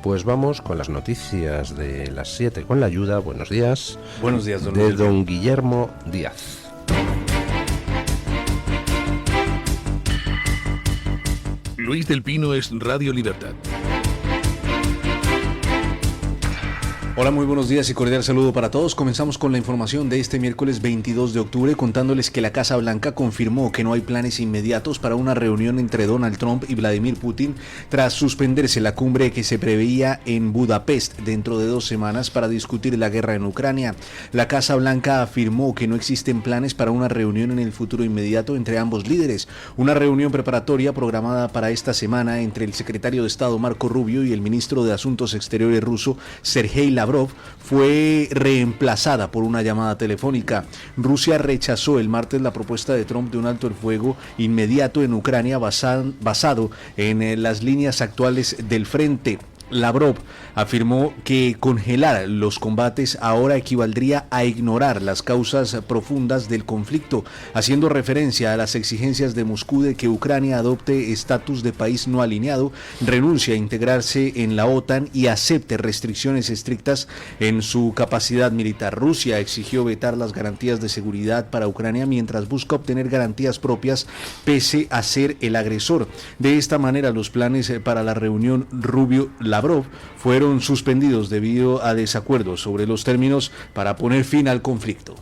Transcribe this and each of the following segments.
Pues vamos con las noticias de las 7 con la ayuda, buenos días, Buenos días, don de Luis. don Guillermo Díaz. Luis del Pino es Radio Libertad. Hola, muy buenos días y cordial saludo para todos. Comenzamos con la información de este miércoles 22 de octubre contándoles que la Casa Blanca confirmó que no hay planes inmediatos para una reunión entre Donald Trump y Vladimir Putin tras suspenderse la cumbre que se preveía en Budapest dentro de 2 semanas para discutir la guerra en Ucrania. La Casa Blanca afirmó que no existen planes para una reunión en el futuro inmediato entre ambos líderes. Una reunión preparatoria programada para esta semana entre el secretario de Estado Marco Rubio y el ministro de Asuntos Exteriores ruso Sergei Lavrov fue reemplazada por una llamada telefónica. Rusia rechazó el martes la propuesta de Trump de un alto el fuego inmediato en Ucrania basado en las líneas actuales del frente. Lavrov afirmó que congelar los combates ahora equivaldría a ignorar las causas profundas del conflicto, haciendo referencia a las exigencias de Moscú de que Ucrania adopte estatus de país no alineado, renuncie a integrarse en la OTAN y acepte restricciones estrictas en su capacidad militar. Rusia exigió vetar las garantías de seguridad para Ucrania mientras busca obtener garantías propias pese a ser el agresor. De esta manera, los planes para la reunión Rubio-Lavrov fueron suspendidos debido a desacuerdos sobre los términos para poner fin al conflicto.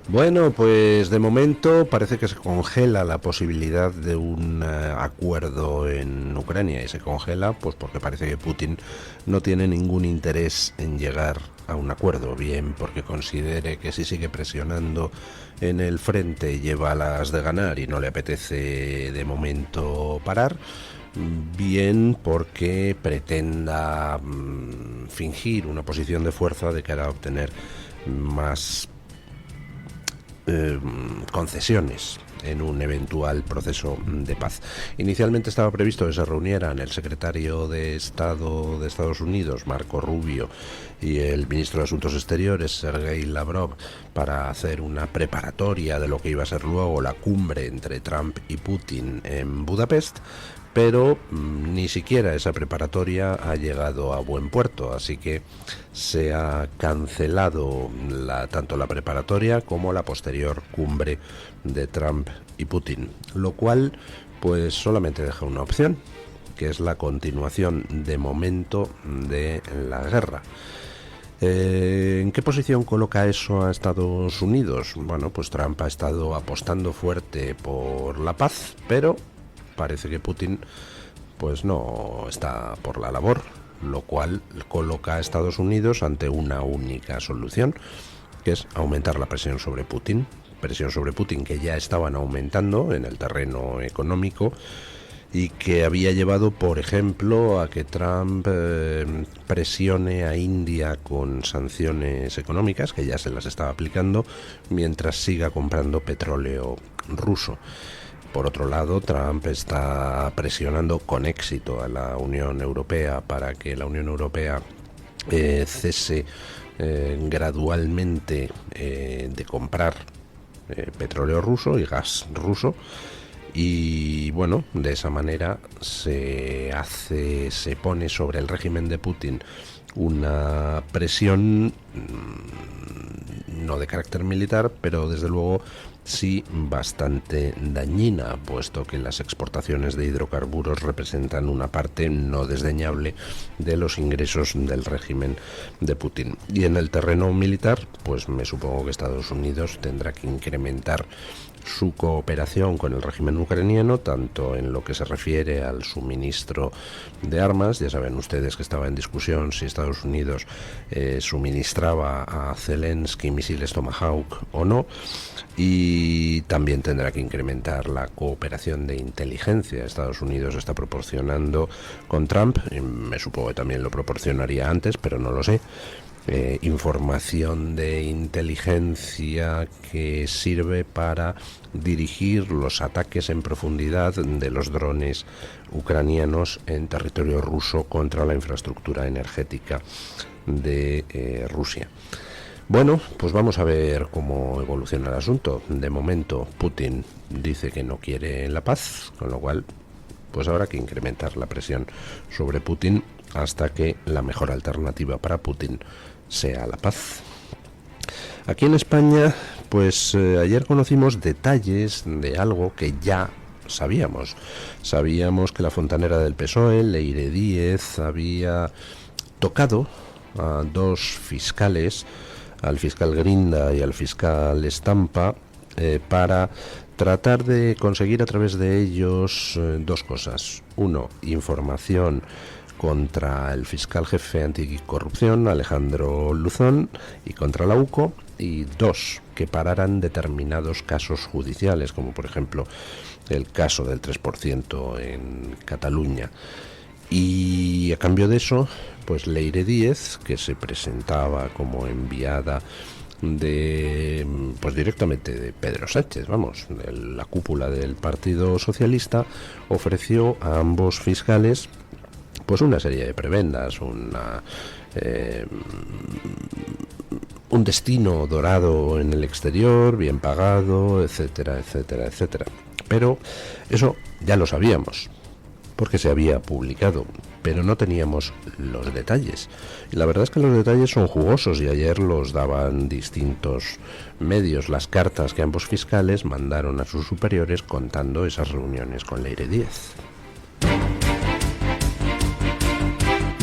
Bueno, pues de momento parece que se congela la posibilidad de un acuerdo en Ucrania, y se congela pues porque parece que Putin no tiene ningún interés en llegar a un acuerdo, bien porque considere que si sigue presionando en el frente lleva las de ganar y no le apetece de momento parar, bien porque pretenda fingir una posición de fuerza de cara a obtener más concesiones en un eventual proceso de paz. Inicialmente estaba previsto que se reunieran el secretario de Estado de Estados Unidos, Marco Rubio, y el ministro de Asuntos Exteriores, Sergei Lavrov, para hacer una preparatoria de lo que iba a ser luego la cumbre entre Trump y Putin en Budapest, pero ni siquiera esa preparatoria ha llegado a buen puerto, así que se ha cancelado tanto la preparatoria como la posterior cumbre de Trump y Putin, lo cual pues solamente deja una opción, que es la continuación de momento de la guerra. ¿En qué posición coloca eso a Estados Unidos? Bueno, pues Trump ha estado apostando fuerte por la paz, pero parece que Putin pues no está por la labor, lo cual coloca a Estados Unidos ante una única solución, que es aumentar la presión sobre Putin que ya estaban aumentando en el terreno económico y que había llevado, por ejemplo, a que Trump presione a India con sanciones económicas, que ya se las estaba aplicando, mientras siga comprando petróleo ruso. Por otro lado, Trump está presionando con éxito a la Unión Europea para que la Unión Europea cese gradualmente de comprar petróleo ruso y gas ruso, y bueno, de esa manera se pone sobre el régimen de Putin una presión no de carácter militar, pero desde luego sí bastante dañina, puesto que las exportaciones de hidrocarburos representan una parte no desdeñable de los ingresos del régimen de Putin. Y en el terreno militar, pues me supongo que Estados Unidos tendrá que incrementar su cooperación con el régimen ucraniano, tanto en lo que se refiere al suministro de armas. Ya saben ustedes que estaba en discusión si Estados Unidos suministraba a Zelensky misiles Tomahawk o no, y también tendrá que incrementar la cooperación de inteligencia. Estados Unidos está proporcionando con Trump, y me supongo que también lo proporcionaría antes, pero no lo sé, información de inteligencia que sirve para dirigir los ataques en profundidad de los drones ucranianos en territorio ruso contra la infraestructura energética de Rusia. Bueno, pues vamos a ver cómo evoluciona el asunto. De momento, Putin dice que no quiere la paz, con lo cual pues habrá que incrementar la presión sobre Putin hasta que la mejor alternativa para Putin sea la paz. Aquí en España, pues ayer conocimos detalles de algo que ya sabíamos. Sabíamos que la fontanera del PSOE, Leire Díez, había tocado a dos fiscales, al fiscal Grinda y al fiscal Estampa, para tratar de conseguir a través de ellos dos cosas. Uno, información contra el fiscal jefe anticorrupción, Alejandro Luzón, y contra la UCO. Y dos, que pararan determinados casos judiciales, como por ejemplo el caso del 3% en Cataluña. Y a cambio de eso, pues Leire Díez, que se presentaba como enviada pues directamente de Pedro Sánchez, vamos, de la cúpula del Partido Socialista, ofreció a ambos fiscales pues una serie de prebendas, un destino dorado en el exterior, bien pagado, etcétera, etcétera, etcétera. Pero eso ya lo sabíamos, porque se había publicado, pero no teníamos los detalles. Y la verdad es que los detalles son jugosos, y ayer los daban distintos medios, las cartas que ambos fiscales mandaron a sus superiores contando esas reuniones con Leire Díez.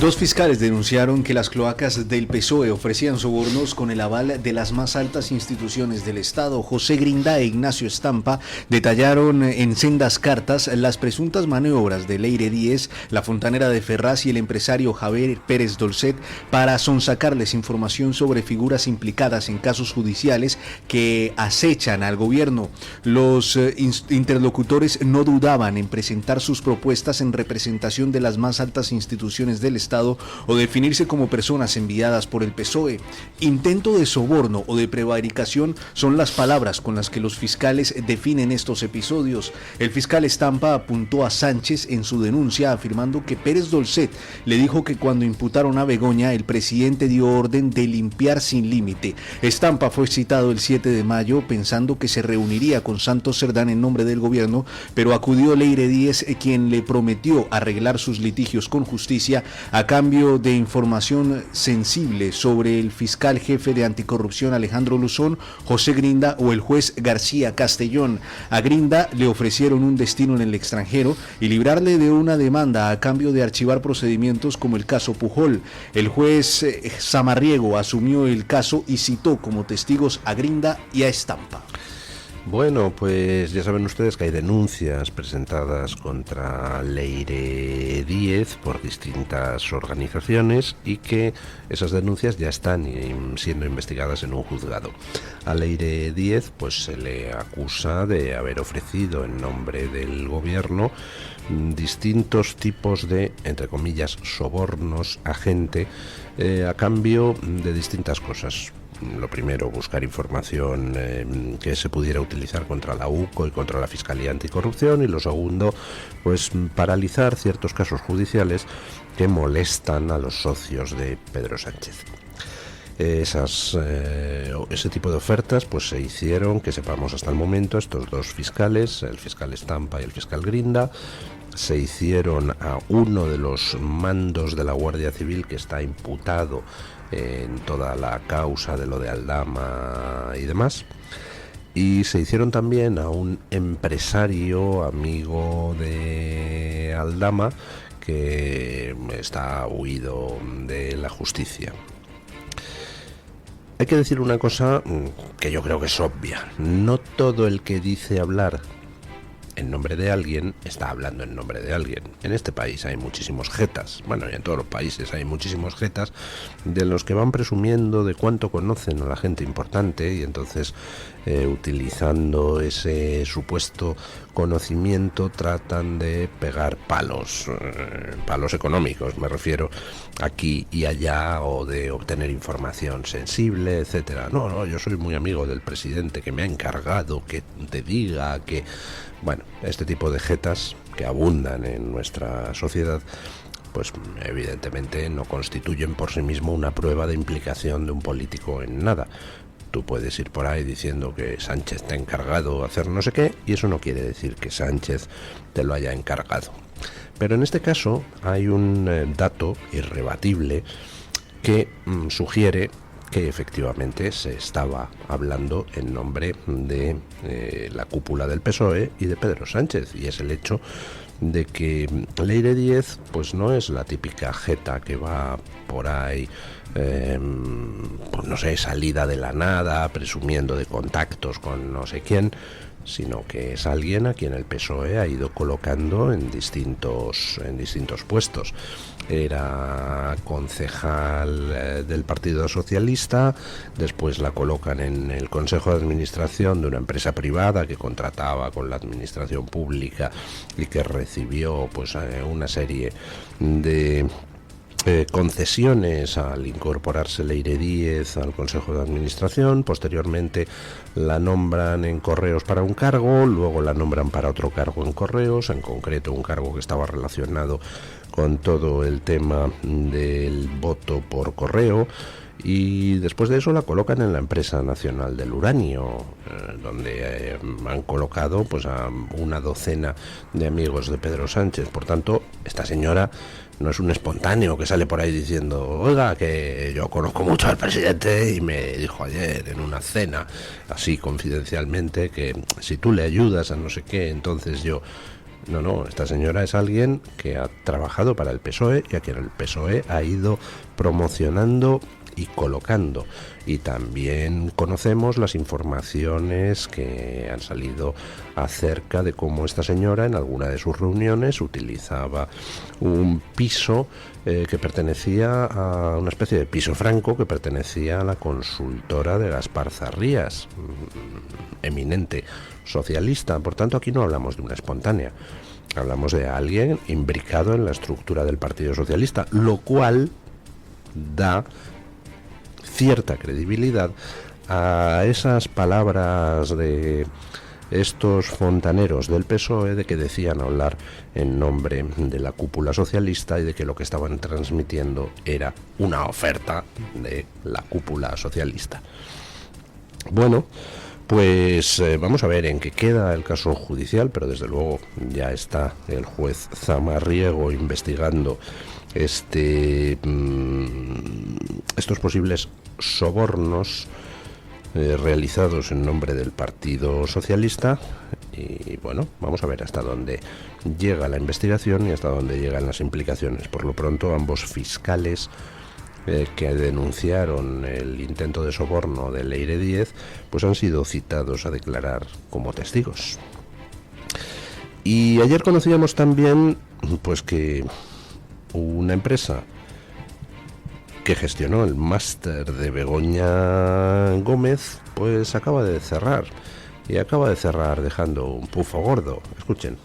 Dos fiscales denunciaron que las cloacas del PSOE ofrecían sobornos con el aval de las más altas instituciones del Estado. José Grinda e Ignacio Estampa detallaron en sendas cartas las presuntas maniobras de Leire Díez, la fontanera de Ferraz y el empresario Javier Pérez Dolcet para sonsacarles información sobre figuras implicadas en casos judiciales que acechan al gobierno. Los interlocutores no dudaban en presentar sus propuestas en representación de las más altas instituciones del Estado o definirse como personas enviadas por el PSOE. Intento de soborno o de prevaricación son las palabras con las que los fiscales definen estos episodios. El fiscal Estampa apuntó a Sánchez en su denuncia, afirmando que Pérez Dolcet le dijo que cuando imputaron a Begoña, el presidente dio orden de limpiar sin límite. Estampa fue citado el 7 de mayo pensando que se reuniría con Santos Cerdán en nombre del gobierno, pero acudió Leire Díez, quien le prometió arreglar sus litigios con justicia a cambio de información sensible sobre el fiscal jefe de anticorrupción Alejandro Luzón, José Grinda o el juez García Castellón. A Grinda le ofrecieron un destino en el extranjero y librarle de una demanda a cambio de archivar procedimientos como el caso Pujol. El juez Samarriego asumió el caso y citó como testigos a Grinda y a Estampa. Bueno, pues ya saben ustedes que hay denuncias presentadas contra Leire Díez por distintas organizaciones y que esas denuncias ya están siendo investigadas en un juzgado. A Leire Díez pues se le acusa de haber ofrecido en nombre del gobierno distintos tipos de, entre comillas, sobornos a gente a cambio de distintas cosas. Lo primero, buscar información que se pudiera utilizar contra la UCO y contra la Fiscalía Anticorrupción, y lo segundo, pues paralizar ciertos casos judiciales que molestan a los socios de Pedro Sánchez. Ese tipo de ofertas pues se hicieron, que sepamos hasta el momento, estos dos fiscales, el fiscal Estampa y el fiscal Grinda, se hicieron a uno de los mandos de la Guardia Civil que está imputado en toda la causa de lo de Aldama y demás, y se hicieron también a un empresario amigo de Aldama que está huido de la justicia. Hay que decir una cosa que yo creo que es obvia: no todo el que dice hablar en nombre de alguien está hablando en nombre de alguien. En este país hay muchísimos jetas, bueno, y en todos los países hay muchísimos jetas de los que van presumiendo de cuánto conocen a la gente importante, y entonces utilizando ese supuesto conocimiento tratan de pegar palos económicos, me refiero, aquí y allá, o de obtener información sensible, etcétera. No, yo soy muy amigo del presidente que me ha encargado que te diga que... Bueno, este tipo de jetas que abundan en nuestra sociedad, pues evidentemente no constituyen por sí mismo una prueba de implicación de un político en nada. Tú puedes ir por ahí diciendo que Sánchez te ha encargado hacer no sé qué, y eso no quiere decir que Sánchez te lo haya encargado. Pero en este caso hay un dato irrebatible que sugiere que efectivamente se estaba hablando en nombre de la cúpula del PSOE y de Pedro Sánchez, y es el hecho de que Leire Díez pues no es la típica jeta que va por ahí, pues no sé, salida de la nada, presumiendo de contactos con no sé quién, sino que es alguien a quien el PSOE ha ido colocando en distintos puestos. Era concejal del Partido Socialista, después la colocan en el Consejo de Administración de una empresa privada que contrataba con la administración pública y que recibió pues una serie de concesiones al incorporarse Leire Díez al Consejo de Administración. Posteriormente la nombran en Correos para un cargo, luego la nombran para otro cargo en Correos, en concreto un cargo que estaba relacionado con todo el tema del voto por correo, y después de eso la colocan en la Empresa Nacional del Uranio, donde han colocado pues a una docena de amigos de Pedro Sánchez. Por tanto, esta señora no es un espontáneo que sale por ahí diciendo: oiga, que yo conozco mucho al presidente y me dijo ayer en una cena, así confidencialmente, que si tú le ayudas a no sé qué, entonces yo... No, esta señora es alguien que ha trabajado para el PSOE y a quien el PSOE ha ido promocionando y colocando. Y también conocemos las informaciones que han salido acerca de cómo esta señora en alguna de sus reuniones utilizaba un piso que pertenecía a una especie de piso franco que pertenecía a la consultora de Gaspar Zarrías, eminente socialista. Por tanto, aquí no hablamos de una espontánea, hablamos de alguien imbricado en la estructura del Partido Socialista, lo cual da cierta credibilidad a esas palabras de estos fontaneros del PSOE de que decían hablar en nombre de la cúpula socialista y de que lo que estaban transmitiendo era una oferta de la cúpula socialista. Bueno, pues vamos a ver en qué queda el caso judicial, pero desde luego ya está el juez Zamarriego investigando estos posibles sobornos realizados en nombre del Partido Socialista, y bueno, vamos a ver hasta dónde llega la investigación y hasta dónde llegan las implicaciones. Por lo pronto, ambos fiscales que denunciaron el intento de soborno de Leire Díez pues han sido citados a declarar como testigos. Y ayer conocíamos también pues que una empresa que gestionó el máster de Begoña Gómez pues acaba de cerrar, y acaba de cerrar dejando un pufo gordo. Escuchen.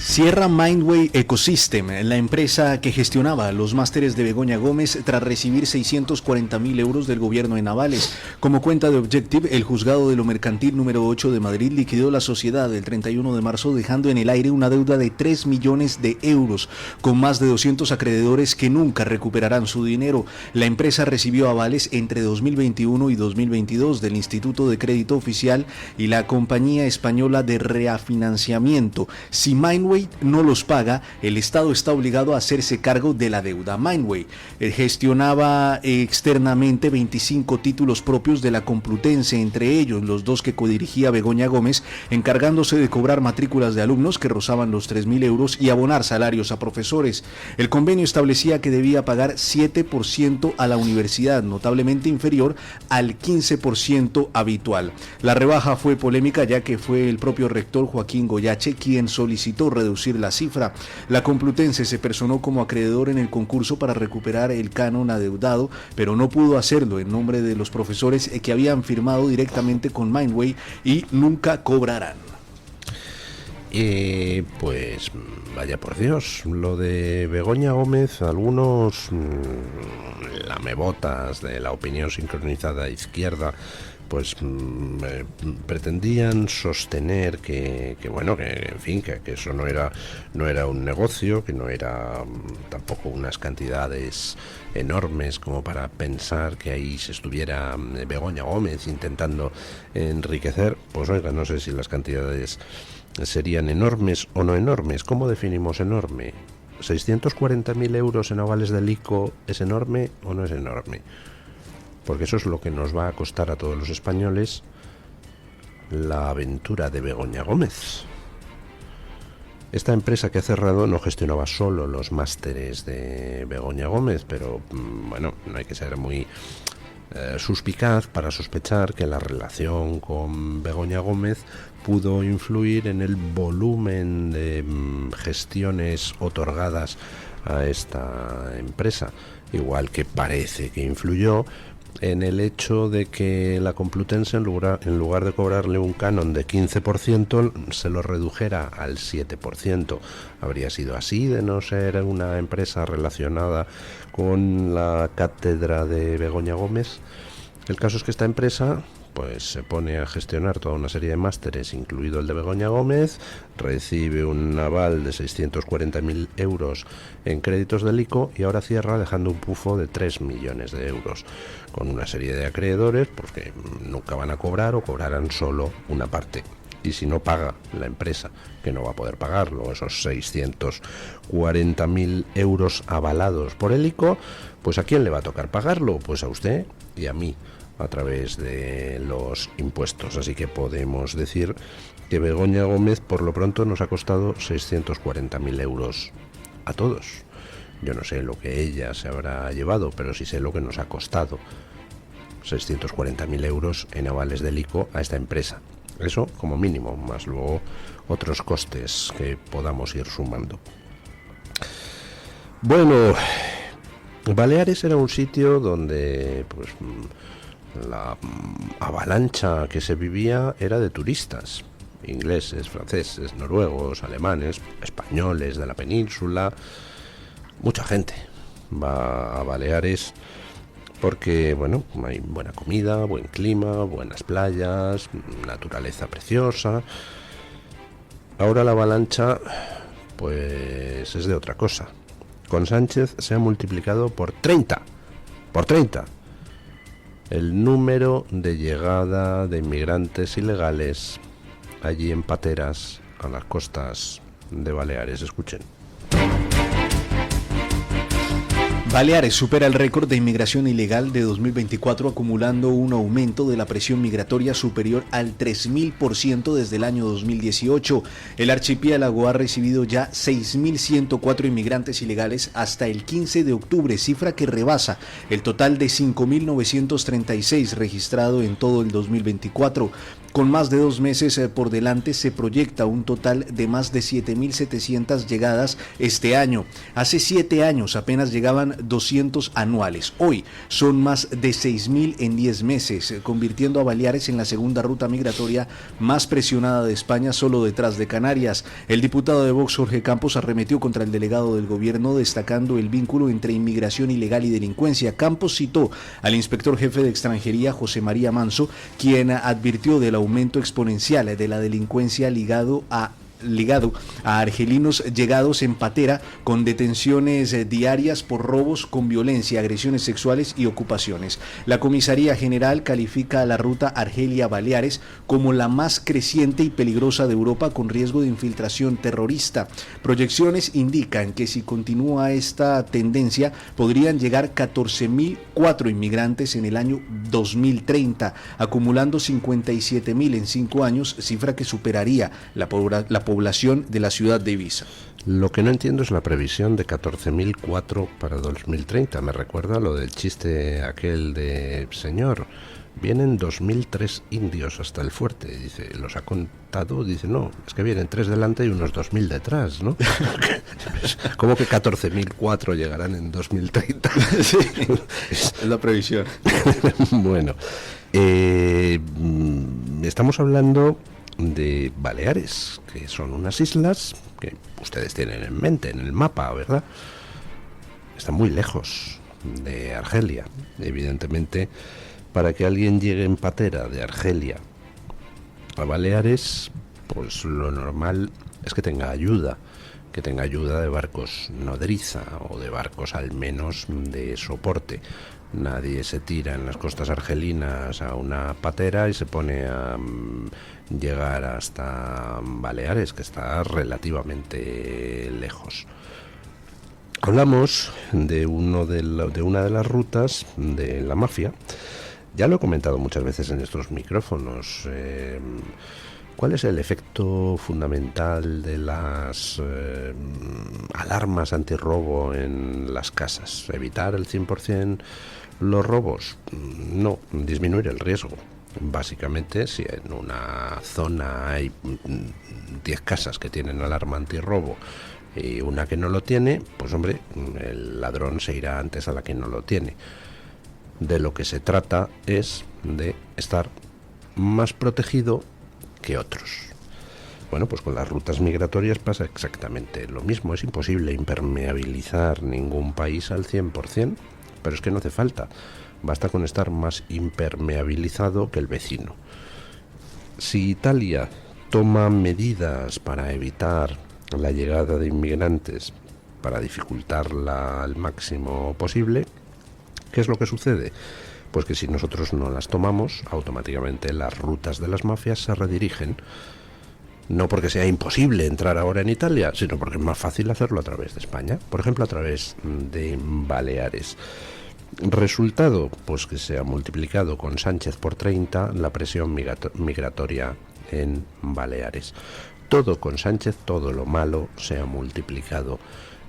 Cierra Mindway Ecosystem, la empresa que gestionaba los másteres de Begoña Gómez, tras recibir 640.000 euros del gobierno en avales. Como cuenta de Objective, el juzgado de lo mercantil número 8 de Madrid liquidó la sociedad el 31 de marzo, dejando en el aire una deuda de 3 millones de euros, con más de 200 acreedores que nunca recuperarán su dinero. La empresa recibió avales entre 2021 y 2022 del Instituto de Crédito Oficial y la Compañía Española de Refinanciamiento. Si Mindway no los paga, el Estado está obligado a hacerse cargo de la deuda. Mindway gestionaba externamente 25 títulos propios de la Complutense, entre ellos los 2 que codirigía Begoña Gómez, encargándose de cobrar matrículas de alumnos que rozaban los 3.000 euros y abonar salarios a profesores. El convenio establecía que debía pagar 7% a la universidad, notablemente inferior al 15% habitual. La rebaja fue polémica, ya que fue el propio rector Joaquín Goyache quien solicitó reducir la cifra. La Complutense se personó como acreedor en el concurso para recuperar el canon adeudado, pero no pudo hacerlo en nombre de los profesores que habían firmado directamente con Mindway y nunca cobrarán. Pues vaya por Dios, lo de Begoña Gómez, algunos lamebotas de la opinión sincronizada izquierda pues pretendían sostener que en fin, que eso no era un negocio, que no era tampoco unas cantidades enormes como para pensar que ahí se estuviera Begoña Gómez intentando enriquecer. Pues oiga, no sé si las cantidades ¿Serían enormes o no enormes? ¿Cómo definimos enorme? ¿640.000 euros en avales del ICO es enorme o no es enorme? Porque eso es lo que nos va a costar a todos los españoles la aventura de Begoña Gómez. Esta empresa que ha cerrado no gestionaba solo los másteres de Begoña Gómez, pero bueno, no hay que ser muy suspicaz para sospechar que la relación con Begoña Gómez pudo influir en el volumen de gestiones otorgadas a esta empresa, igual que parece que influyó en el hecho de que la Complutense, en lugar de cobrarle un canon de 15%, se lo redujera al 7%. ¿Habría sido así de no ser una empresa relacionada con la cátedra de Begoña Gómez? El caso es que esta empresa pues se pone a gestionar toda una serie de másteres, incluido el de Begoña Gómez, recibe un aval de 640.000 euros en créditos del ICO y ahora cierra dejando un pufo de 3 millones de euros, con una serie de acreedores porque nunca van a cobrar o cobrarán solo una parte. Y si no paga la empresa, que no va a poder pagarlo, esos 640.000 euros avalados por el ICO, pues ¿a quién le va a tocar pagarlo? Pues a usted y a mí, a través de los impuestos. Así que podemos decir que Begoña Gómez por lo pronto nos ha costado 640.000 euros a todos. Yo no sé lo que ella se habrá llevado, pero sí sé lo que nos ha costado: 640.000 euros en avales del ICO a esta empresa. Eso como mínimo, más luego otros costes que podamos ir sumando. Bueno, Baleares era un sitio donde pues la avalancha que se vivía era de turistas, ingleses, franceses, noruegos, alemanes, españoles de la península. Mucha gente va a Baleares porque, bueno, hay buena comida, buen clima, buenas playas, naturaleza preciosa. Ahora la avalancha pues es de otra cosa. Con Sánchez se ha multiplicado por 30 el número de llegada de inmigrantes ilegales allí en pateras a las costas de Baleares. Escuchen. Baleares supera el récord de inmigración ilegal de 2024, acumulando un aumento de la presión migratoria superior al 3.000% desde el año 2018. El archipiélago ha recibido ya 6.104 inmigrantes ilegales hasta el 15 de octubre, cifra que rebasa el total de 5.936 registrado en todo el 2024. Con más de 2 meses por delante, se proyecta un total de más de 7.700 llegadas este año. Hace 7 años apenas llegaban 200 anuales. Hoy son más de 6.000 en 10 meses, convirtiendo a Baleares en la segunda ruta migratoria más presionada de España, solo detrás de Canarias. El diputado de Vox, Jorge Campos, arremetió contra el delegado del gobierno, destacando el vínculo entre inmigración ilegal y delincuencia. Campos citó al inspector jefe de extranjería, José María Manso, quien advirtió del aumento exponencial de la delincuencia ligado a argelinos llegados en patera, con detenciones diarias por robos con violencia, agresiones sexuales y ocupaciones. La Comisaría General califica a la ruta Argelia-Baleares como la más creciente y peligrosa de Europa, con riesgo de infiltración terrorista. Proyecciones indican que si continúa esta tendencia podrían llegar 14.004 inmigrantes en el año 2030, acumulando 57.000 en 5 años, cifra que superaría la población de la ciudad de Ibiza. Lo que no entiendo es la previsión de 14.004 para 2030. Me recuerda lo del chiste aquel de: señor, vienen 2.003 indios hasta el fuerte. Dice, ¿los ha contado? Dice, no, es que vienen 3 delante y unos 2.000 detrás, ¿no? ¿Cómo que 14.004 llegarán en 2030? Sí, es la previsión. Bueno, estamos hablando de Baleares, que son unas islas que ustedes tienen en mente en el mapa, ¿verdad? Están muy lejos de Argelia. Evidentemente, para que alguien llegue en patera de Argelia a Baleares, pues lo normal es que tenga ayuda que tenga ayuda de barcos nodriza o de barcos al menos de soporte. Nadie se tira en las costas argelinas a una patera y se pone a llegar hasta Baleares, que está relativamente lejos. Hablamos de una de las rutas de la mafia. Ya lo he comentado muchas veces en estos micrófonos. ¿Cuál es el efecto fundamental de las alarmas antirrobo en las casas? ¿Evitar el 100% los robos? No, disminuir el riesgo. Básicamente, si en una zona hay 10 casas que tienen alarma antirrobo y una que no lo tiene, pues hombre, el ladrón se irá antes a la que no lo tiene. De lo que se trata es de estar más protegido que otros. Bueno, pues con las rutas migratorias pasa exactamente lo mismo. Es imposible impermeabilizar ningún país al 100%, pero es que no hace falta. Basta con estar más impermeabilizado que el vecino. Si Italia toma medidas para evitar la llegada de inmigrantes, para dificultarla al máximo posible, ¿qué es lo que sucede? Pues que si nosotros no las tomamos, automáticamente las rutas de las mafias se redirigen. No porque sea imposible entrar ahora en Italia, sino porque es más fácil hacerlo a través de España. Por ejemplo, a través de Baleares. Resultado, pues que se ha multiplicado con Sánchez por 30 la presión migratoria en Baleares. Todo con Sánchez, todo lo malo se ha multiplicado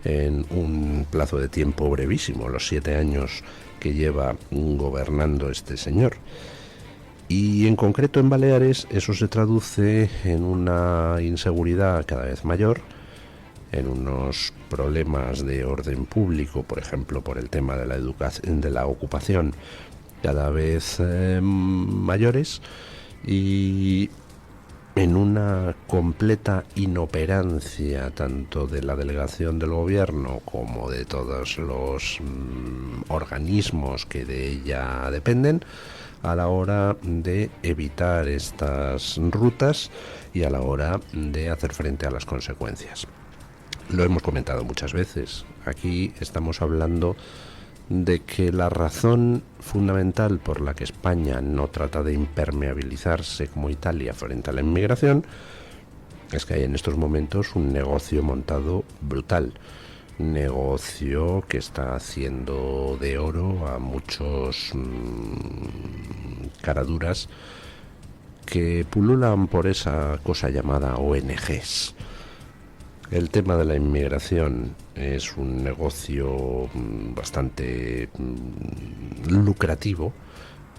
en un plazo de tiempo brevísimo, los 7 años que lleva gobernando este señor. Y en concreto en Baleares eso se traduce en una inseguridad cada vez mayor, en unos problemas de orden público, por ejemplo, por el tema de la ocupación, cada vez mayores, y en una completa inoperancia tanto de la delegación del gobierno como de todos los organismos que de ella dependen a la hora de evitar estas rutas y a la hora de hacer frente a las consecuencias. Lo hemos comentado muchas veces. Aquí estamos hablando de que la razón fundamental por la que España no trata de impermeabilizarse como Italia frente a la inmigración es que hay en estos momentos un negocio montado brutal, negocio que está haciendo de oro a muchos caraduras que pululan por esa cosa llamada ONGs. El tema de la inmigración es un negocio bastante lucrativo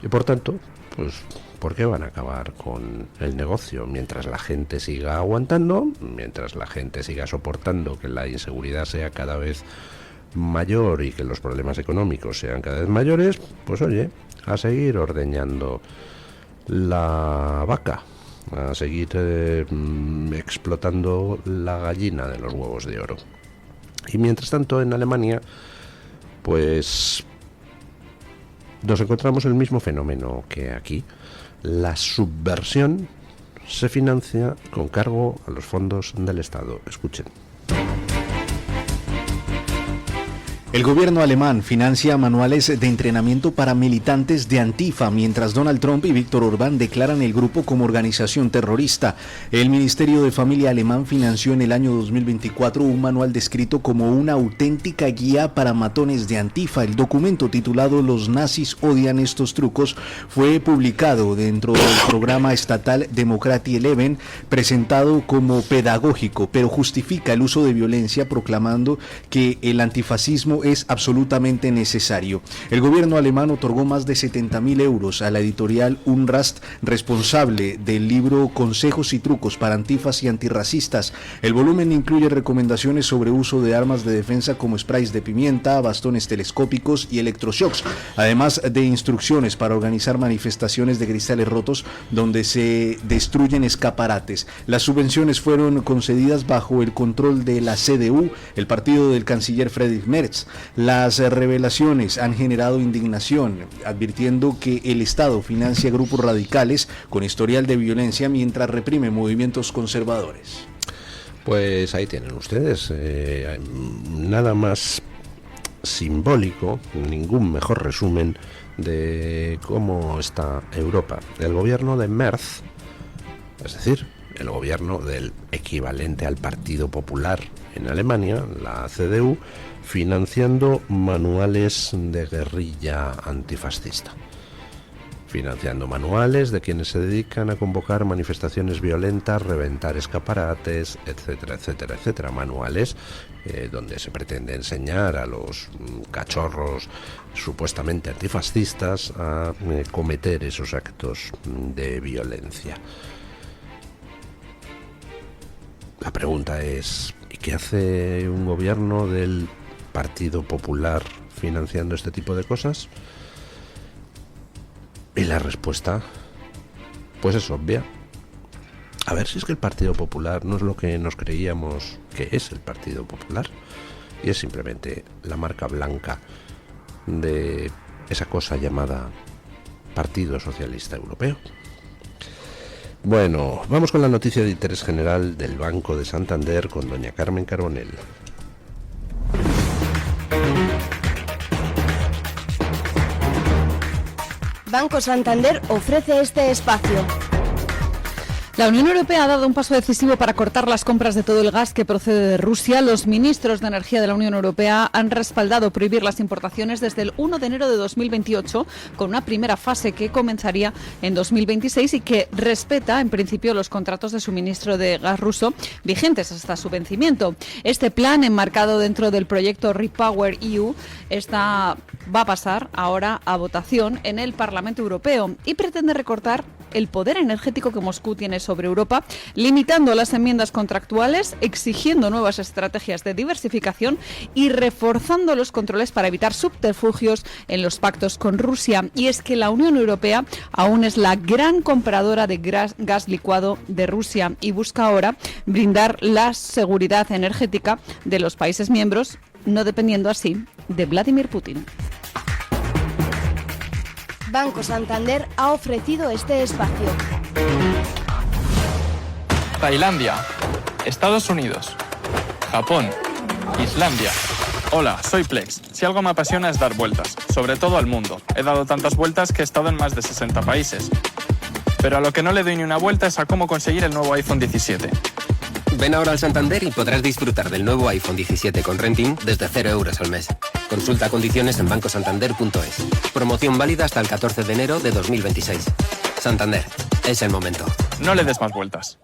y por tanto, pues, ¿por qué van a acabar con el negocio? Mientras la gente siga aguantando, mientras la gente siga soportando que la inseguridad sea cada vez mayor y que los problemas económicos sean cada vez mayores, pues oye, a seguir ordeñando la vaca, a seguir explotando la gallina de los huevos de oro. Y mientras tanto en Alemania pues nos encontramos el mismo fenómeno que aquí. La subversión se financia con cargo a los fondos del Estado. Escuchen. El gobierno alemán financia manuales de entrenamiento para militantes de Antifa, mientras Donald Trump y Víctor Orbán declaran el grupo como organización terrorista. El Ministerio de Familia alemán financió en el año 2024 un manual descrito como una auténtica guía para matones de Antifa. El documento, titulado "Los nazis odian estos trucos", fue publicado dentro del programa estatal Demokratie Leben, presentado como pedagógico, pero justifica el uso de violencia, proclamando que el antifascismo es absolutamente necesario. El gobierno alemán otorgó más de 70.000 euros a la editorial Unrast, responsable del libro Consejos y trucos para antifas y antirracistas. El volumen incluye recomendaciones sobre uso de armas de defensa como sprays de pimienta, bastones telescópicos y electroshocks, además de instrucciones para organizar manifestaciones de cristales rotos donde se destruyen escaparates. Las subvenciones fueron concedidas bajo el control de la CDU, el partido del canciller Friedrich Merz. Las revelaciones han generado indignación, advirtiendo que el Estado financia grupos radicales con historial de violencia mientras reprime movimientos conservadores. Pues ahí tienen ustedes, nada más simbólico, ningún mejor resumen de cómo está Europa. El gobierno de Merz, es decir, el gobierno del equivalente al Partido Popular en Alemania, la CDU, financiando manuales de guerrilla antifascista. Financiando manuales de quienes se dedican a convocar manifestaciones violentas, reventar escaparates, etcétera, etcétera, etcétera. Manuales donde se pretende enseñar a los cachorros supuestamente antifascistas a cometer esos actos de violencia. La pregunta es, ¿y qué hace un gobierno del Partido Popular financiando este tipo de cosas? Y la respuesta, pues es obvia. A ver si es que el Partido Popular no es lo que nos creíamos que es el Partido Popular, y es simplemente la marca blanca de esa cosa llamada Partido Socialista Europeo. Bueno, vamos con la noticia de interés general del Banco de Santander con doña Carmen Carbonell. Banco Santander ofrece este espacio. La Unión Europea ha dado un paso decisivo para cortar las compras de todo el gas que procede de Rusia. Los ministros de Energía de la Unión Europea han respaldado prohibir las importaciones desde el 1 de enero de 2028, con una primera fase que comenzaría en 2026 y que respeta, en principio, los contratos de suministro de gas ruso vigentes hasta su vencimiento. Este plan, enmarcado dentro del proyecto Repower EU, va a pasar ahora a votación en el Parlamento Europeo y pretende recortar el poder energético que Moscú tiene sobre Europa, limitando las enmiendas contractuales, exigiendo nuevas estrategias de diversificación y reforzando los controles para evitar subterfugios en los pactos con Rusia. Y es que la Unión Europea aún es la gran compradora de gas licuado de Rusia y busca ahora brindar la seguridad energética de los países miembros, no dependiendo así de Vladimir Putin. Banco Santander ha ofrecido este espacio. Tailandia, Estados Unidos, Japón, Islandia. Hola, soy Plex. Si algo me apasiona es dar vueltas, sobre todo al mundo. He dado tantas vueltas que he estado en más de 60 países. Pero a lo que no le doy ni una vuelta es a cómo conseguir el nuevo iPhone 17. Ven ahora al Santander y podrás disfrutar del nuevo iPhone 17 con renting desde 0 euros al mes. Consulta condiciones en bancosantander.es. Promoción válida hasta el 14 de enero de 2026. Santander, es el momento. No le des más vueltas.